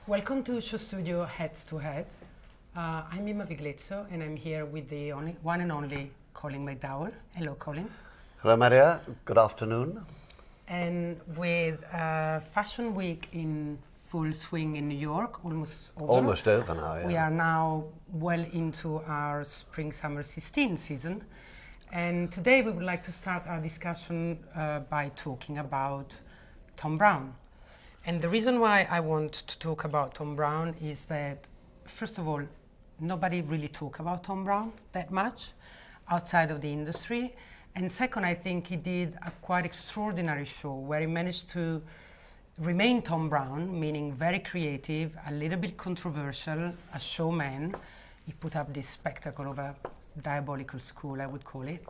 Welcome to Show Studio Heads to Head. I'm Mimma Vigleziou and I'm here with the one and only Colin McDowell. Hello, Colin. Hello, Maria. Good afternoon. And with Fashion Week in full swing in New York, almost over. Almost over now, yeah. We are now well into our Spring-Summer 16 season. And today we would like to start our discussion by talking about Thom Browne. And the reason why I want to talk about Thom Browne is that, first of all, nobody really talk about Thom Browne that much outside of the industry. And second, I think he did a quite extraordinary show where he managed to remain Thom Browne, meaning very creative, a little bit controversial, a showman. He put up this spectacle of a diabolical school, I would call it.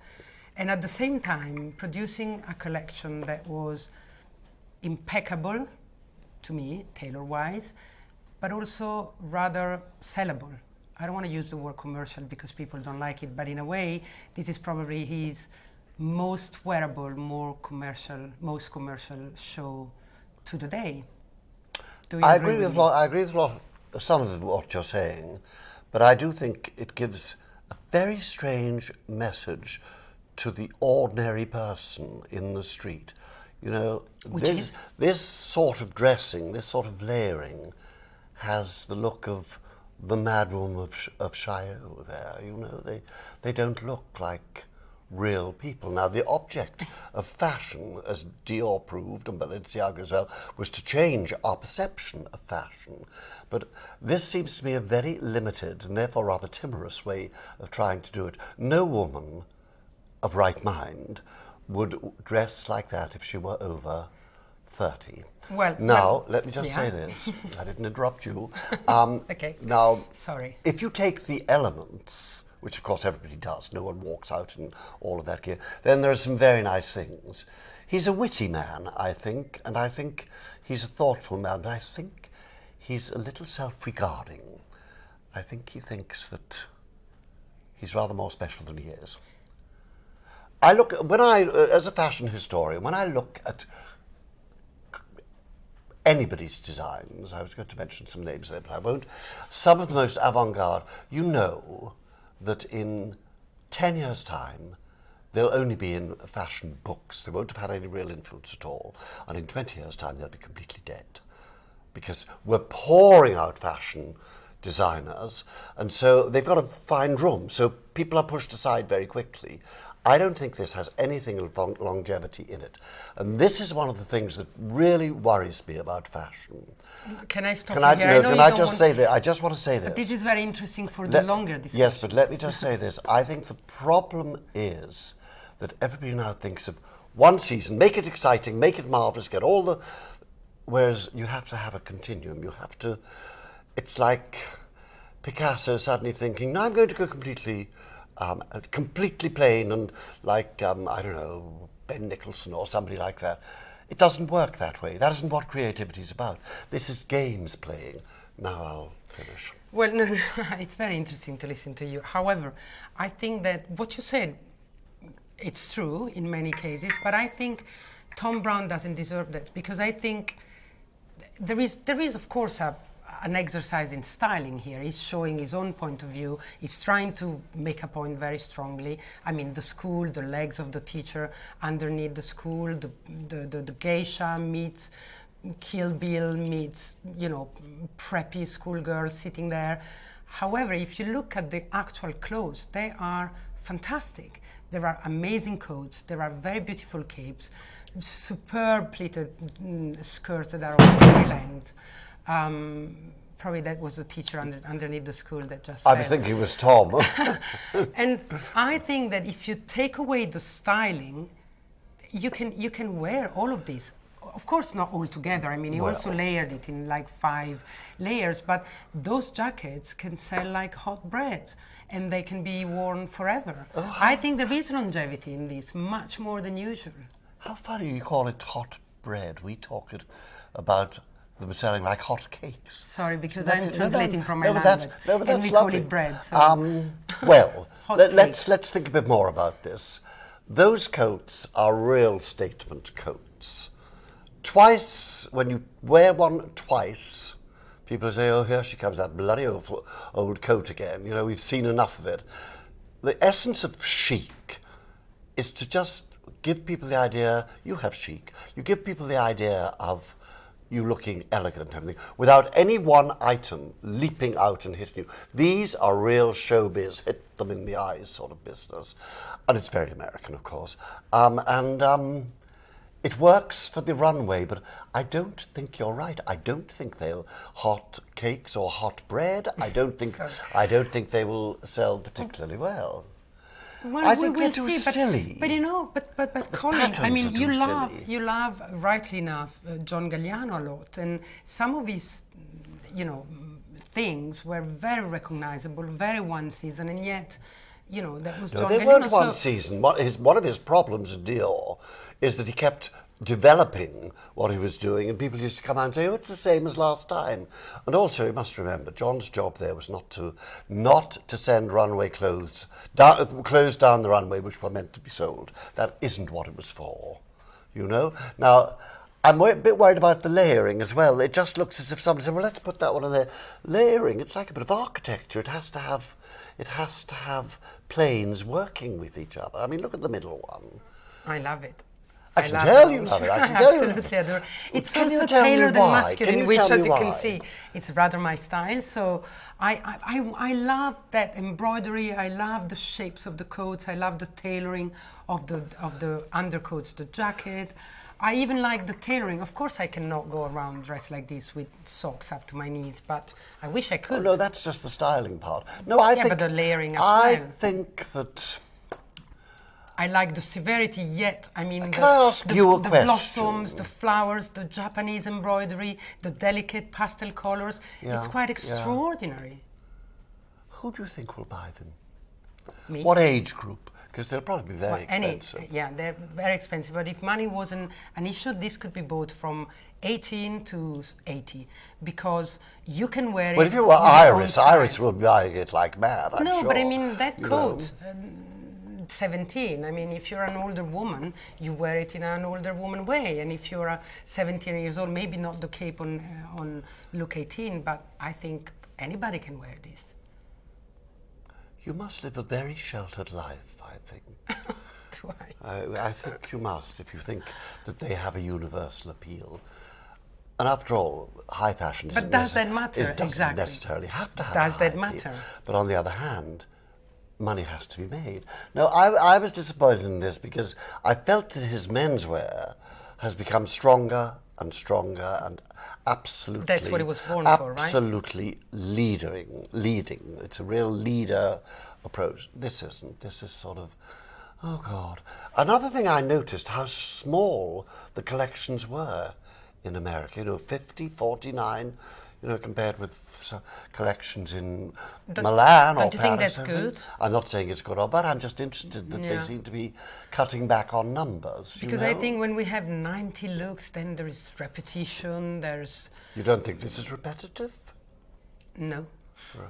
And at the same time, producing a collection that was impeccable, to me, tailor-wise, but also rather sellable. I don't want to use the word commercial because people don't like it, but in a way, this is probably his most wearable, most commercial show to the day. Do you I agree agree with with some of what you're saying, but I do think it gives a very strange message to the ordinary person in the street. You know, this sort of dressing, this sort of layering, has the look of the Mad Woman of Chaillot there. You know, they don't look like real people. Now, the object of fashion, as Dior proved, and Balenciaga as well, was to change our perception of fashion. But this seems to me a very limited and therefore rather timorous way of trying to do it. No woman of right mind would dress like that if she were over 30. Let me just say this. I didn't interrupt you. Okay. Now, sorry. If you take the elements, which of course everybody does, no one walks out in all of that gear, then there are some very nice things. He's a witty man, I think, and I think he's a thoughtful man, but I think he's a little self-regarding. I think he thinks that he's rather more special than he is. As a fashion historian, when I look at anybody's designs, I was going to mention some names there, but I won't, some of the most avant-garde, you know that in 10 years' time, they'll only be in fashion books. They won't have had any real influence at all. And in 20 years' time, they'll be completely dead. Because we're pouring out fashion designers, and so they've got to find room. So people are pushed aside very quickly. I don't think this has anything of longevity in it. And this is one of the things that really worries me about fashion. Can I stop you here? Can I just say that? I just want to say this. But this is very interesting for the longer discussion. Yes, but let me just say this. I think the problem is that everybody now thinks of one season, make it exciting, make it marvelous, get all the... Whereas you have to have a continuum. You have to... It's like Picasso suddenly thinking, no, I'm going to go completely plain and like, I don't know, Ben Nicholson or somebody like that. It doesn't work that way. That isn't what creativity is about. This is games playing. Now I'll finish. Well, no, it's very interesting to listen to you. However, I think that what you said, it's true in many cases, but I think Thom Browne doesn't deserve that because I think there is of course an exercise in styling here. He's showing his own point of view. He's trying to make a point very strongly. I mean, the school, the legs of the teacher underneath the school, the geisha meets Kill Bill meets, you know, preppy schoolgirl sitting there. However, if you look at the actual clothes, they are fantastic. There are amazing coats. There are very beautiful capes, superb pleated skirts that are of every length. Probably that was the teacher underneath the school that just I was thinking it was Tom. And I think that if you take away the styling, you can wear all of these. Of course, not all together. I mean, he also layered it in like 5 layers, but those jackets can sell like hot bread and they can be worn forever. Oh. I think there is longevity in this, much more than usual. How funny you call it hot bread. We talk about them selling like hot cakes. Sorry, because I'm translating from my language. And we call it bread. So. Well, let's think a bit more about this. Those coats are real statement coats. Twice, when you wear one twice, People say, oh, here she comes, that bloody old coat again. You know, we've seen enough of it. The essence of chic is to just give people the idea, you have chic. You give people the idea of you looking elegant and everything, without any one item leaping out and hitting you. These are real showbiz, hit them in the eyes sort of business. And it's very American, of course. It works for the runway, but I don't think you're right. I don't think they'll hot cakes or hot bread. I don't think they will sell particularly well. Well, I think we'll they're too see, silly. but you know, but Colin, I mean, patterns are too you love, rightly enough, John Galliano a lot, and some of his, you know, things were very recognizable, very one season, and yet, you know, that was John They Galliano. weren't one season. One of his problems at Dior is that he kept developing what he was doing, and people used to come out and say, oh, it's the same as last time. And also, you must remember, John's job there was not to send runway clothes, close down the runway which were meant to be sold. That isn't what it was for, you know? Now, I'm a bit worried about the layering as well. It just looks as if somebody said, well, let's put that one on there. Layering, it's like a bit of architecture. It has to have planes working with each other. I mean, look at the middle one. I love it. I can tell you love it. I can tell you. Absolutely adore. It's Can you also tell me tailored and why? masculine, Can you which, tell as me you why? can see, it's rather my style. So I love that embroidery. I love the shapes of the coats. I love the tailoring of the undercoats, the jacket. I even like the tailoring. Of course, I cannot go around dressed like this with socks up to my knees, but I wish I could. Oh, no, that's just the styling part. No, I think but the layering as I well. think that. I like the severity, yet, I mean, Can I ask you a the question? blossoms, the flowers, the Japanese embroidery, the delicate pastel colors. Yeah, It's quite yeah. extraordinary. Who do you think will buy them? Me? What age group? Because they'll probably be very Well, expensive. yeah, they're very expensive. But if money wasn't an issue, this could be bought from 18 to 80, because you can wear it. Well, if you were with your own Iris, style. Iris will be buying it like mad, I'm No, sure. but I mean, that You coat, know. 17, I mean, if you're an older woman, you wear it in an older woman way. And if you're 17 years old, maybe not the cape on look 18, but I think anybody can wear this. You must live a very sheltered life, I think. Do I? I think you must, if you think that they have a universal appeal. And after all, high fashion But does that matter? doesn't Exactly. necessarily have to have Does a that high matter? appeal. But on the other hand, money has to be made. No, I was disappointed in this because I felt that his menswear has become stronger and stronger and absolutely... That's what it was born for, right? Absolutely leading. It's a real leader approach. This isn't. This is sort of... Oh, God. Another thing I noticed, how small the collections were in America. You know, 50, 49, you know, compared with collections in Milan or Don't you think Paris. that's good? I'm not saying it's good or bad. I'm just interested that they Yeah. seem to be cutting back on numbers. Because you I know? think when we have 90 looks, then there is repetition, there's... You don't think this is repetitive? No. Right.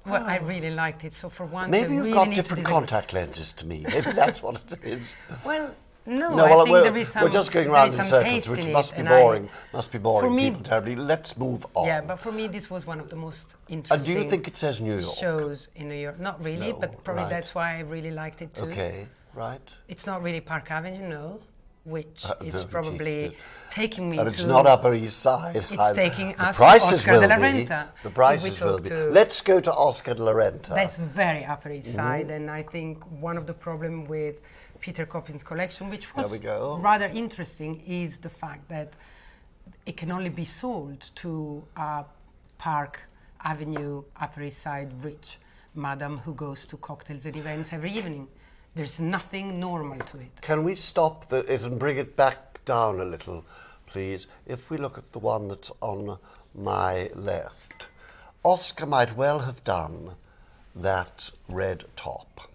Well, I really liked it, so for once Maybe I you've really got need to different disagree. contact lenses to me. Maybe that's what it is. Well, no, No, I well, think we're, there is some... we're just going there round is in some circles, taste which in must it, be and boring. Must be boring for me- people terribly. Let's move on. Yeah, but for me this was one of the most And interesting do you think it says New York? shows in New York. Not really, No, but probably right. that's why I really liked it too. Okay, right. It's not really Park Avenue, no, which is no, probably indeed. taking me And to... it's not Upper East Side. It's taking the us to prices Oscar will de la be. Renta. The If prices we will talk be. to- Let's go to Oscar de la Renta. That's very Upper East Mm-hmm. Side, and I think one of the problem with Peter Coppin's collection, which was There we go. rather interesting, is the fact that it can only be sold to a Park Avenue, Upper East Side rich madam who goes to cocktails and events every evening. There's nothing normal to it. Can we stop it and bring it back down a little, please? If we look at the one that's on my left, Oscar might well have done that red top.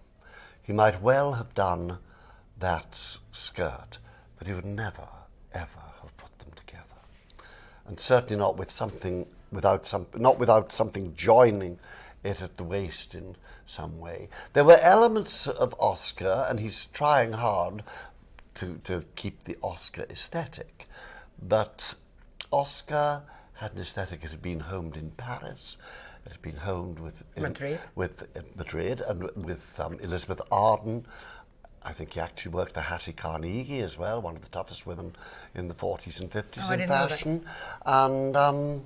He might well have done that skirt, but he would never, ever have put them together. And certainly not with something, not without something joining it at the waist in some way. There were elements of Oscar, and he's trying hard to keep the Oscar aesthetic, but Oscar had an aesthetic. It had been homed in Paris. It had been homed Madrid. with Madrid and with Elizabeth Arden. I think he actually worked for Hattie Carnegie as well, one of the toughest women in the 40s and 50s in fashion. And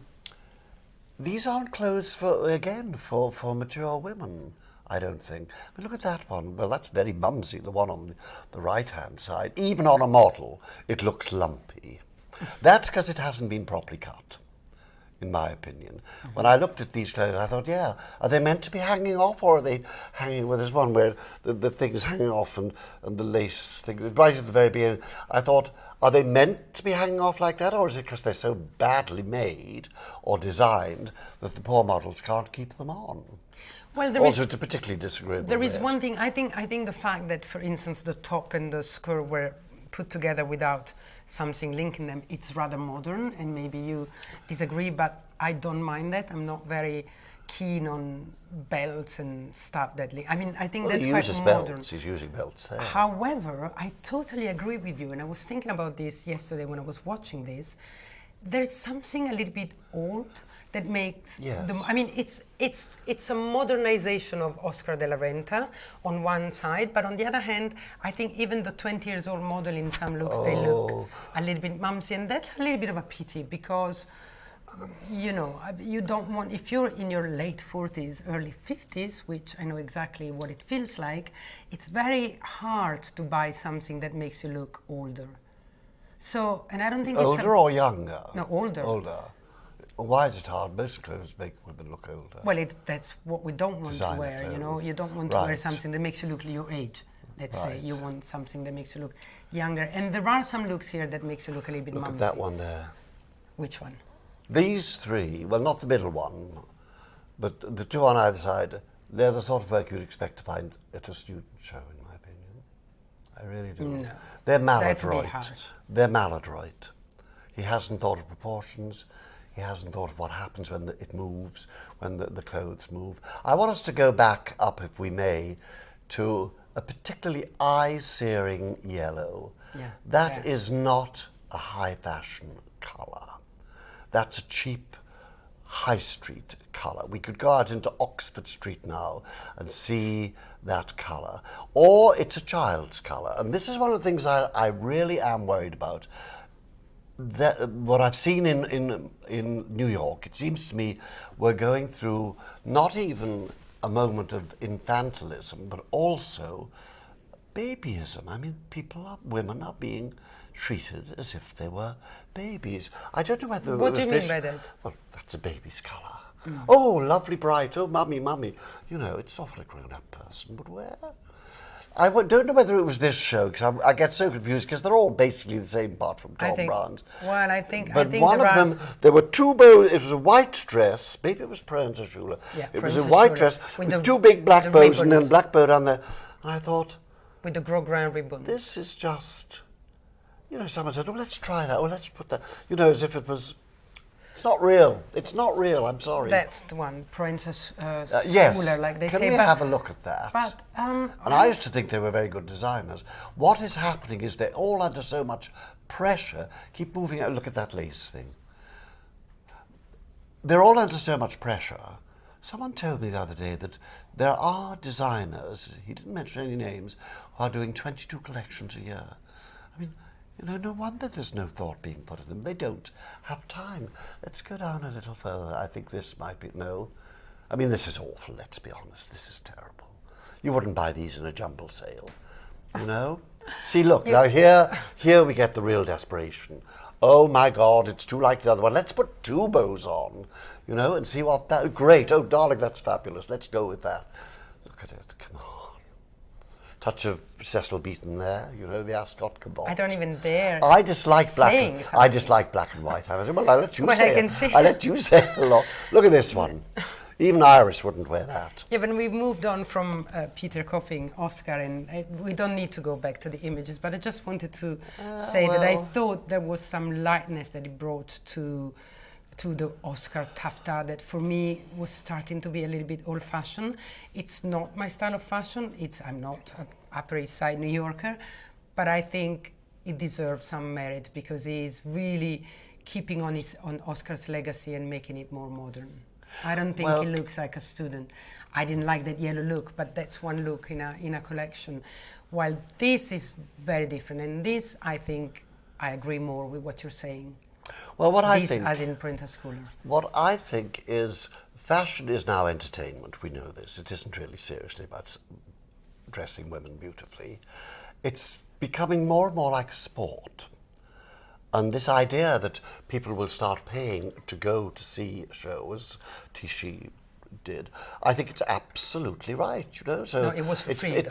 these aren't clothes for mature women, I don't think. But look at that one. Well, that's very mumsy, the one on the right-hand side. Even on a model, it looks lumpy. That's because it hasn't been properly cut, in my opinion. When I looked at these clothes, I thought, yeah, are they meant to be hanging off, or are they hanging? Well, there's one where the thing's hanging off and the lace thing, right at the very beginning. I thought, are they meant to be hanging off like that, or is it because they're so badly made or designed that the poor models can't keep them on? Well, also, it's a particularly disagreeable There is red. one thing, I think the fact that, for instance, the top and the skirt were put together without something linking them, it's rather modern, and maybe you disagree, but I don't mind that. I'm not very keen on belts and stuff that I mean, I think that's quite modern. Belts. He's using belts there. However, I totally agree with you, and I was thinking about this yesterday when I was watching this. There's something a little bit old that makes I mean, it's a modernization of Oscar de la Renta on one side, but on the other hand, I think even the 20 years old model in some looks, they look a little bit mumsy, and that's a little bit of a pity because, you know, you don't want, if you're in your late 40s, early 50s, which I know exactly what it feels like, it's very hard to buy something that makes you look older. So, and I don't think older it's or younger? No, older. Older. Why is it hard? Most clothes make women look older. Well, that's what we don't want to wear, clothes. you know. You don't want to wear something that makes you look your age. Let's say you want something that makes you look younger. And there are some looks here that makes you look a little bit mumsy. Look at that one there. Which one? These three, well, not the middle one, but the two on either side, they're the sort of work you'd expect to find at a student show, in my opinion. I really do. No. They're That's a bit maladroit. harsh. They're maladroit. He hasn't thought of proportions. He hasn't thought of what happens when it moves, when the clothes move. I want us to go back up, if we may, to a particularly eye-searing yellow. Yeah. That is not a high-fashion colour. That's a cheap high street colour. We could go out into Oxford Street now and see that colour. Or it's a child's colour. And this is one of the things I really am worried about. What I've seen in New York, it seems to me we're going through not even a moment of infantilism, but also babyism. I mean, women are being treated as if they were babies. I don't know whether What do you mean by that? Well, that's a baby's colour. Oh, lovely bright. Oh, mummy. You know, it's not what a grown-up person would wear. I don't know whether it was this show, because I get so confused, because they're all basically the same, apart from Thom Browne. Well, I think one of them, there were two bows. It was a white dress. Maybe it was Princess Schule. Yeah, it was a white dress with two big black bows and then black bow down there. And I thought, with the gros grain ribbon. This is just, you know, someone said, oh, let's try that. Oh, let's put that. You know, as if it was. It's not real. It's not real. I'm sorry. That's the one, Princess yes. Schule, like they say. Can we have a look at that? But and I used to think they were very good designers. What is happening is they're all under so much pressure. Keep moving out. Look at that lace thing. They're all under so much pressure. Someone told me the other day that there are designers, he didn't mention any names, who are doing 22 collections a year. I mean, you know, no wonder there's no thought being put in them. They don't have time. Let's go down a little further. I think this might be, no. I mean, this is awful, let's be honest. This is terrible. You wouldn't buy these in a jumble sale, you know? See, look, now here we get the real desperation. Oh my God, it's too like the other one. Let's put two bows on, you know, and see what that, great. Oh, darling, that's fabulous. Let's go with that. Look at it, come on. Touch of Cecil Beaton there, you know, the Ascot cabot. I don't even dare. I dislike black and white. I said, well, I let you say it. I let you say it a lot. Look at this one. Even Iris wouldn't wear that. Yeah, but we moved on from Peter copying Oscar, and we don't need to go back to the images, but I just wanted to say that I thought there was some lightness that he brought to the Oscar taffeta that for me was starting to be a little bit old-fashioned. It's not my style of fashion. I'm not an Upper East Side New Yorker, but I think it deserves some merit because he's really keeping on Oscar's legacy and making it more modern. I don't think he looks like a student. I didn't like that yellow look, but that's one look in a collection. While this is very different, and this, I think, I agree more with what you're saying. Well, what I think, as in Print Schooler. What I think is, fashion is now entertainment. We know this. It isn't really seriously about dressing women beautifully. It's becoming more and more like a sport. And this idea that people will start paying to go to see a show, as Tichy did, I think it's absolutely right, you know. So no, it was for free.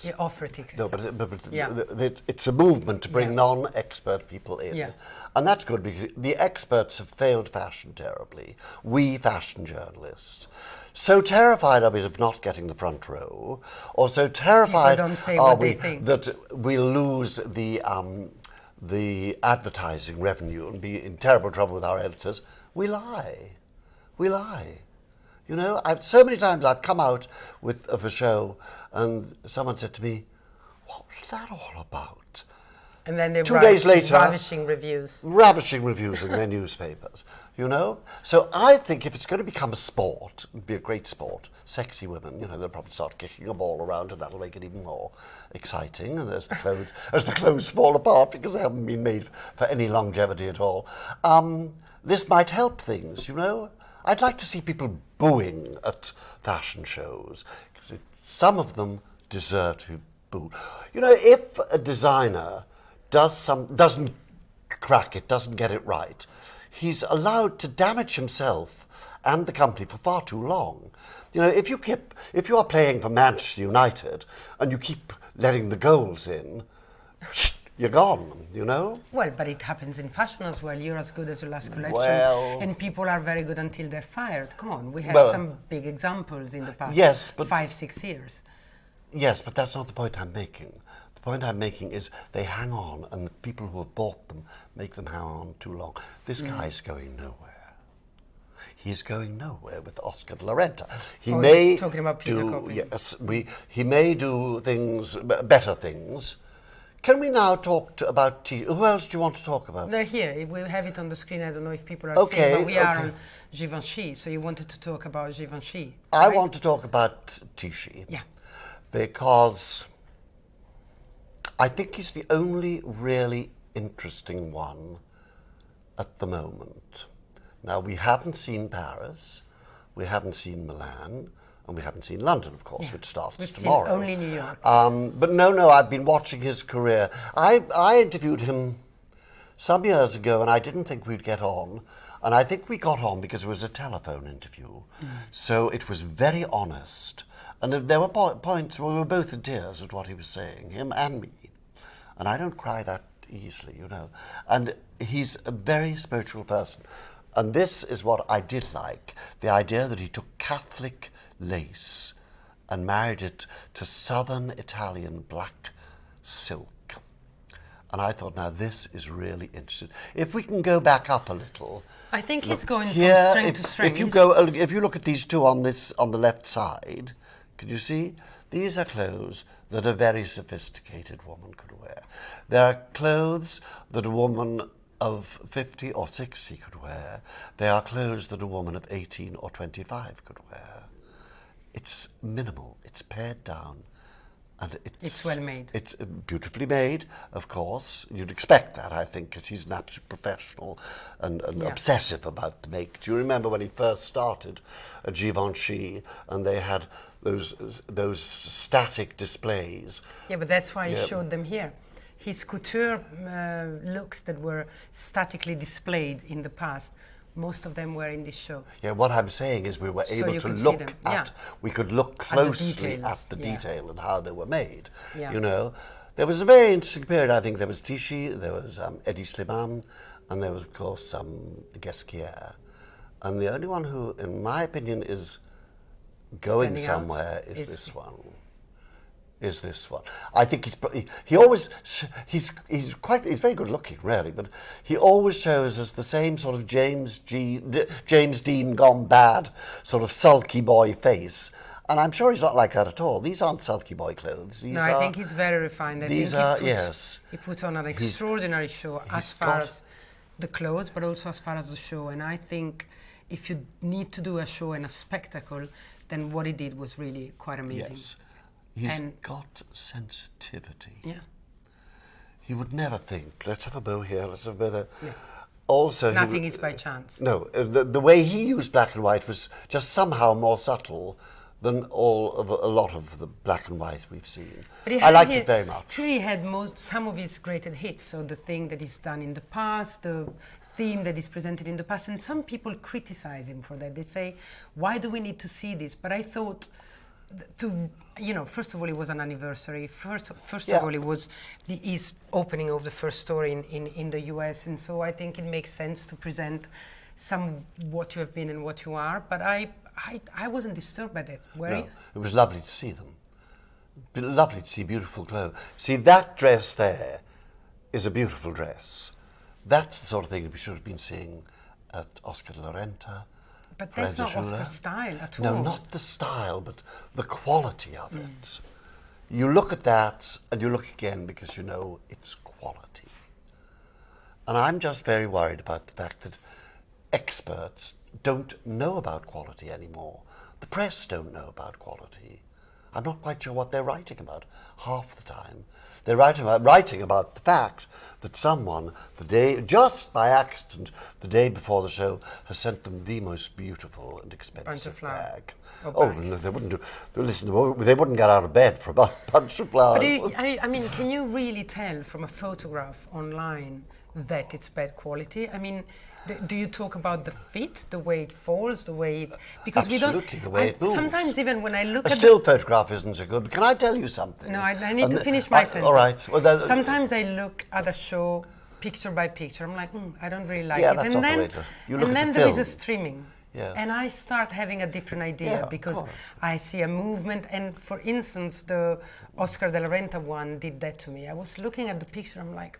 You offer a ticket. No, but it's a movement to bring non-expert people in. Yeah. And that's good, because the experts have failed fashion terribly. We fashion journalists. So terrified are we of not getting the front row, or so terrified don't say are what we they think. that we'll lose the advertising revenue and be in terrible trouble with our editors. We lie. We lie. You know, so many times I've come out of a show and someone said to me, "What was that all about?" And then they 2 days later, ravishing reviews in their newspapers, you know? So I think if it's going to become a sport, it'd be a great sport, sexy women, you know, they'll probably start kicking a ball around, and that'll make it even more exciting, and as the clothes fall apart because they haven't been made for any longevity at all. This might help things, you know? I'd like to see people booing at fashion shows, because some of them deserve to be booed. You know, if a designer doesn't crack it, doesn't get it right, he's allowed to damage himself and the company for far too long. You know, if you are playing for Manchester United and you keep letting the goals in, you're gone, you know? Well, but it happens in fashion as well. You're as good as your last collection. Well, and people are very good until they're fired. Come on, we had some big examples in the past 5-6 years. Yes, but that's not the point I'm making. The point I'm making is they hang on, and the people who have bought them make them hang on too long. This guy's going nowhere. He's going nowhere with Oscar de la Renta. He may talking about Peter Copy. Yes, he may do things, better things. Can we now talk about who else do you want to talk about? They're here. We have it on the screen. I don't know if people are seeing, but we are on Givenchy. So you wanted to talk about Givenchy. I right? want to talk about Tichy. Yeah. Because I think he's the only really interesting one at the moment. Now, we haven't seen Paris, we haven't seen Milan, and we haven't seen London, of course, which starts tomorrow. Seen only New York. But no, I've been watching his career. I interviewed him some years ago, and I didn't think we'd get on. And I think we got on because it was a telephone interview. So it was very honest. And there were points where we were both in tears at what he was saying, him and me. And I don't cry that easily, you know. And he's a very spiritual person. And this is what I did like, the idea that he took Catholic lace and married it to southern Italian black silk. And I thought, now this is really interesting. If we can go back up a little. I think he's going from strength to strength. If you look at these two on the left side, can you see? These are clothes that a very sophisticated woman could wear. There are clothes that a woman of 50 or 60 could wear. They are clothes that a woman of 18 or 25 could wear. It's minimal, it's pared down, and it's well made. It's beautifully made, of course. You'd expect that, I think, because he's an absolute professional and obsessive about the make. Do you remember when he first started at Givenchy and they had those static displays? Yeah, but that's why he showed them here. His couture looks that were statically displayed in the past, most of them were in this show. Yeah, what I'm saying is we were able to look at, we could look closely at the detail and how they were made, you know. There was a very interesting period, I think. There was Tichy, there was Eddie Slimane, and there was, of course, Guesquière. And the only one who, in my opinion, is going somewhere is this one. I think he's very good looking, really, but he always shows us the same sort of James Dean gone bad, sort of sulky boy face. And I'm sure he's not like that at all. These aren't sulky boy clothes. I think he's very refined. He put on an extraordinary show as far as the clothes, but also as far as the show. And I think if you need to do a show and a spectacle, then what he did was really quite amazing. Yes. He's got sensitivity. Yeah. He would never think, let's have a bow here, let's have a bow there. Yeah. Also, nothing is by chance. No, the way he used black and white was just somehow more subtle than a lot of the black and white we've seen. I liked it very much. He had some of his greatest hits, so the thing that he's done in the past, the theme that is presented in the past, and some people criticize him for that. They say, why do we need to see this? But I thought, first of all, it was an anniversary. First of all, it was his opening of the first store in the US, and so I think it makes sense to present some what you have been and what you are. But I wasn't disturbed by that. Were you? It was lovely to see them. Lovely to see beautiful clothes. See, that dress there is a beautiful dress. That's the sort of thing we should have been seeing at Oscar de la Renta. But that's not Oscar style at all. No, not the style, but the quality of it. You look at that and you look again because you know it's quality. And I'm just very worried about the fact that experts don't know about quality anymore. The press don't know about quality. I'm not quite sure what they're writing about half the time. They're writing about the fact that someone, just by accident, the day before the show, has sent them the most beautiful and expensive bag. No, they wouldn't do. Listen, they wouldn't get out of bed for a bunch of flowers. But I mean, can you really tell from a photograph online that it's bad quality? I mean, do you talk about the fit, the way it falls, the way it... Because absolutely, the way it moves. Sometimes even when I look at... A still photograph isn't so good, but can I tell you something? No, I need to finish my sentence. All right. Well, sometimes I look at a show picture by picture. I'm like, I don't really like it. Yeah, that's not the way to... You look and at then the there film. is a streaming. Yes. And I start having a different idea because I see a movement. And for instance, the Oscar de la Renta one did that to me. I was looking at the picture, I'm like,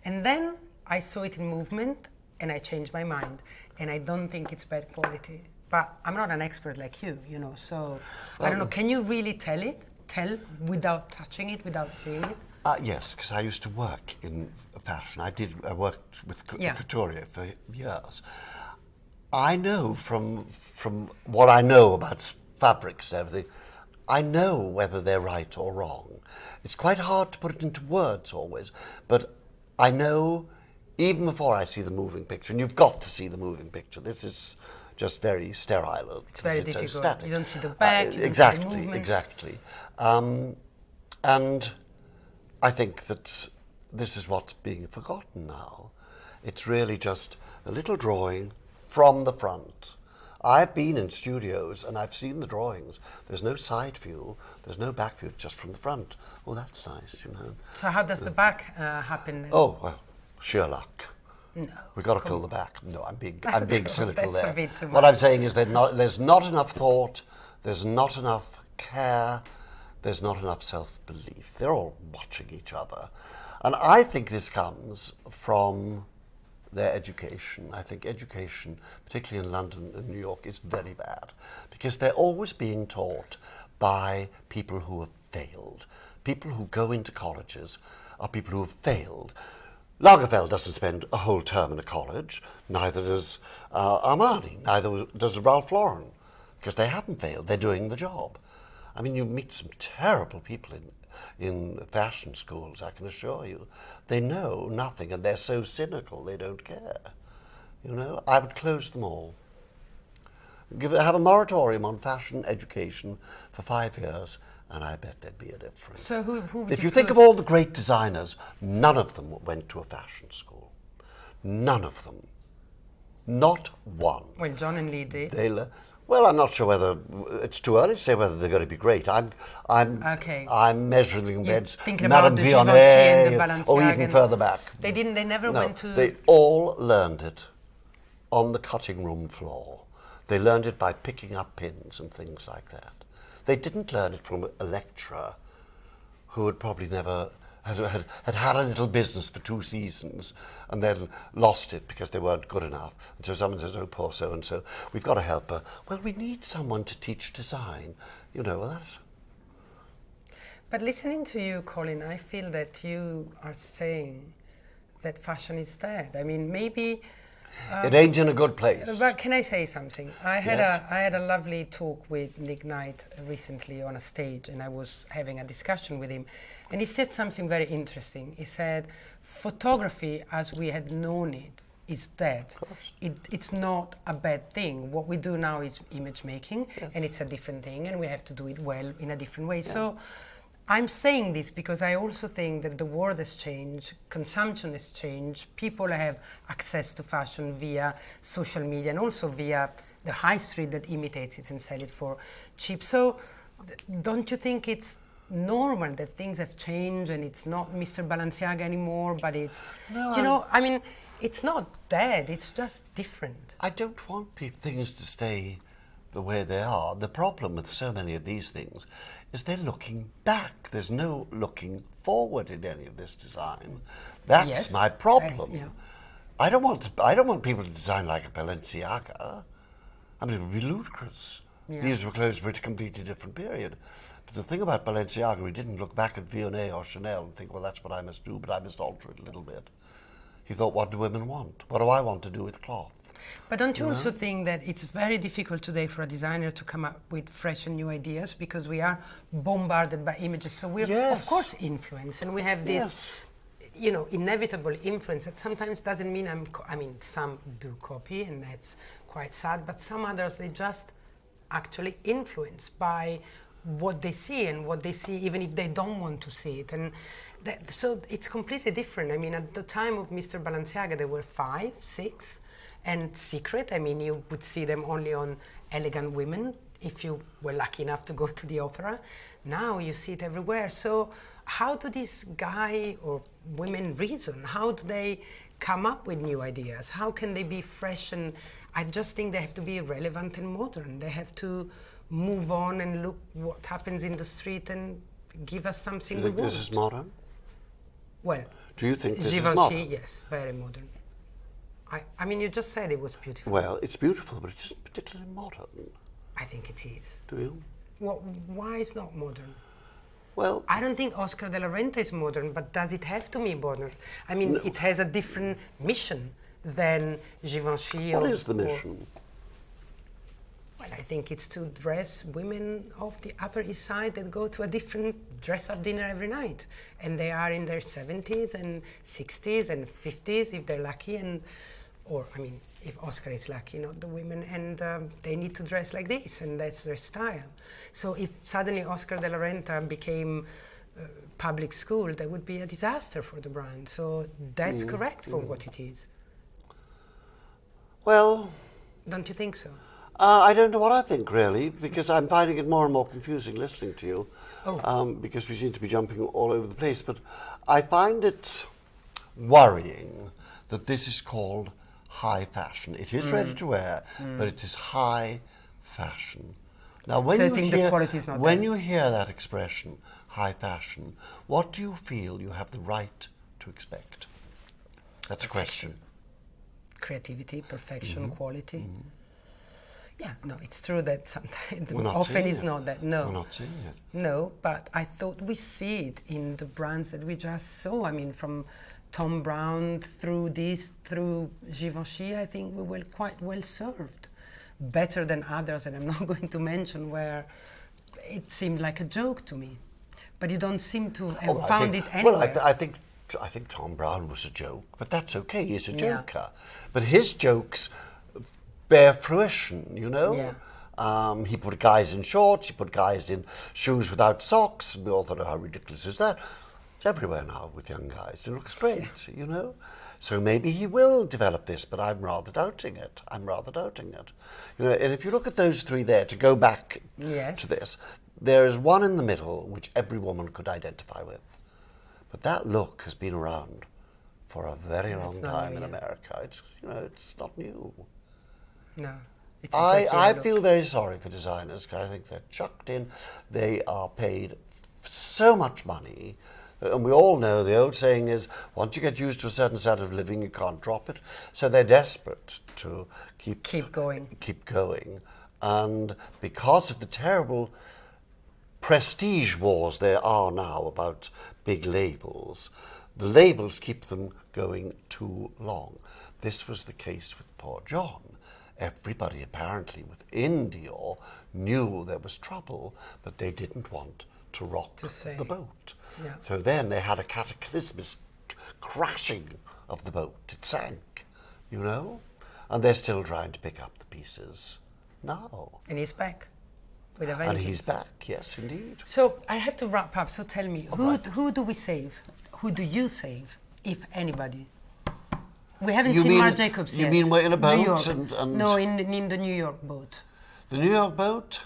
And then I saw it in movement and I changed my mind. And I don't think it's bad quality. But I'm not an expert like you, so I don't know. Can you really tell without touching it, without seeing it? Yes, because I used to work in fashion. I worked with couture for years. I know from what I know about fabrics and everything, I know whether they're right or wrong. It's quite hard to put it into words always, but I know even before I see the moving picture, and you've got to see the moving picture. This is just very sterile. It's very difficult. So static. You don't see the back, you exactly, don't see the movement. Exactly. And I think that this is what's being forgotten now. It's really just a little drawing from the front. I've been in studios and I've seen the drawings. There's no side view, there's no back view, just from the front. Oh, that's nice, So how does the back happen then? Oh, well, sheer luck. No. We've got to fill the back. No, I'm being cynical That's there. a bit too What much. I'm saying is there's not enough thought, there's not enough care, there's not enough self-belief. They're all watching each other. And I think this comes from their education. I think education, particularly in London and New York, is very bad because they're always being taught by people who have failed. People who go into colleges are people who have failed. Lagerfeld doesn't spend a whole term in a college, neither does Armani, neither does Ralph Lauren, because they haven't failed, they're doing the job. I mean, you meet some terrible people in fashion schools, I can assure you. They know nothing and they're so cynical they don't care. I would close them all. Have a moratorium on fashion education for 5 years and I bet there'd be a difference. So who would if you think of all the great designers, none of them went to a fashion school. None of them. Not one. Well, John and Lee did. Well, I'm not sure whether it's too early to say whether they're going to be great. I'm measuring against thinking about the Givenchy and the Balenciaga, or even further back. They didn't. They never went to. They all learned it on the cutting room floor. They learned it by picking up pins and things like that. They didn't learn it from a lecturer who had probably never had a little business for 2 seasons and then lost it because they weren't good enough. And so someone says, oh, poor so-and-so, we've got to help her. Well, we need someone to teach design. That's... But listening to you, Colin, I feel that you are saying that fashion is dead. I mean, maybe... it ain't in a good place. But can I say something? I had Yes. a lovely talk with Nick Knight recently on a stage, and I was having a discussion with him, and he said something very interesting. He said, photography as we had known it is dead. It's not a bad thing. What we do now is image making, and it's a different thing, and we have to do it well in a different way. So I'm saying this because I also think that the world has changed, consumption has changed, people have access to fashion via social media and also via the high street that imitates it and sell it for cheap. So don't you think it's normal that things have changed and it's not Mr. Balenciaga anymore, but it's, I mean, it's not dead, it's just different. I don't want things to stay the way they are. The problem with so many of these things is they're looking back. There's no looking forward in any of this design. That's my problem. I don't want people to design like a Balenciaga. I mean, it would be ludicrous. These were clothes for a completely different period. But the thing about Balenciaga, he didn't look back at Vionney or Chanel and think, well, that's what I must do, but I must alter it a little bit. He thought, what do women want? What do I want to do with cloth? But don't you also think that it's very difficult today for a designer to come up with fresh and new ideas because we are bombarded by images? So we're, of course, influenced, and we have this, inevitable influence that sometimes doesn't mean I mean, some do copy, and that's quite sad, but some others, they just actually influenced by what they see and what they see, even if they don't want to see it. And so it's completely different. I mean, at the time of Mr. Balenciaga, there were 5, 6, and secret. I mean, you would see them only on elegant women if you were lucky enough to go to the opera. Now you see it everywhere. So how do these guy or women reason? How do they come up with new ideas? How can they be fresh? And I just think they have to be relevant and modern. They have to move on and look what happens in the street and give us something we want. Do you think this is modern? Well, do you think this Givenchy, is modern? yes, very modern. I mean, you just said it was beautiful. Well, it's beautiful, but it isn't particularly modern. I think it is. Do you? Well, why is not modern? Well, I don't think Oscar de la Renta is modern, but does it have to be modern? I mean, it has a different mission than Givenchy. What is the mission? Well, I think it's to dress women of the Upper East Side that go to a different dress-up dinner every night. And they are in their 70s and 60s and 50s if they're lucky, if Oscar is lucky, not the women, and they need to dress like this, and that's their style. So if suddenly Oscar de la Renta became public school, that would be a disaster for the brand. So that's correct for what it is. Well... Don't you think so? I don't know what I think, really, because I'm finding it more and more confusing listening to you, because we seem to be jumping all over the place. But I find it worrying that this is called high fashion. It is ready to wear, but it is high fashion. Now, when you hear that expression, high fashion, what do you feel you have the right to expect? That's a question. Creativity, perfection, quality. Yeah, no, it's true that sometimes not that. No, we're not seeing it. No, but I thought we see it in the brands that we just saw. I mean, from Thom Browne through Givenchy, I think we were quite well served, better than others, and I'm not going to mention where it seemed like a joke to me. But you don't seem to have found it anywhere. Well, I think Thom Browne was a joke, but that's okay. He's a joker, but his jokes bear fruition, you know? Yeah. He put guys in shorts, he put guys in shoes without socks, and we all thought, how ridiculous is that? It's everywhere now with young guys. It looks great, you know? So maybe he will develop this, but I'm rather doubting it. You know, and if you look at those 3 there, to go back to this, there is one in the middle which every woman could identify with. But that look has been around for a very long time in America. It's, it's not new. No. I feel very sorry for designers because I think they're chucked in. They are paid so much money. And we all know the old saying is, once you get used to a certain standard of living, you can't drop it. So they're desperate to keep going. And because of the terrible prestige wars there are now about big labels, the labels keep them going too long. This was the case with poor John. Everybody apparently within Dior knew there was trouble, but they didn't want to rock the boat. Yeah. So then they had a cataclysmic crashing of the boat. It sank, you know? And they're still trying to pick up the pieces now. And he's back with a vengeance. And he's back, yes, indeed. So I have to wrap up. So tell me, who do we save? Who do you save, if anybody? We haven't seen Marc Jacobs yet. You mean we're in a boat? No, in the New York boat. The New York boat?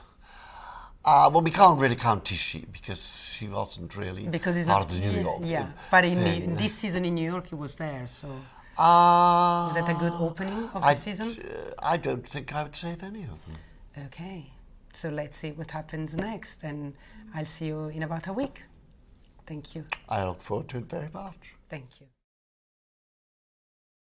Well, we can't really count Tisci because he wasn't really part of the New York. Yeah, but in this season in New York, he was there, so... is that a good opening of the season? I don't think I would save any of them. Okay, so let's see what happens next, and I'll see you in about a week. Thank you. I look forward to it very much. Thank you.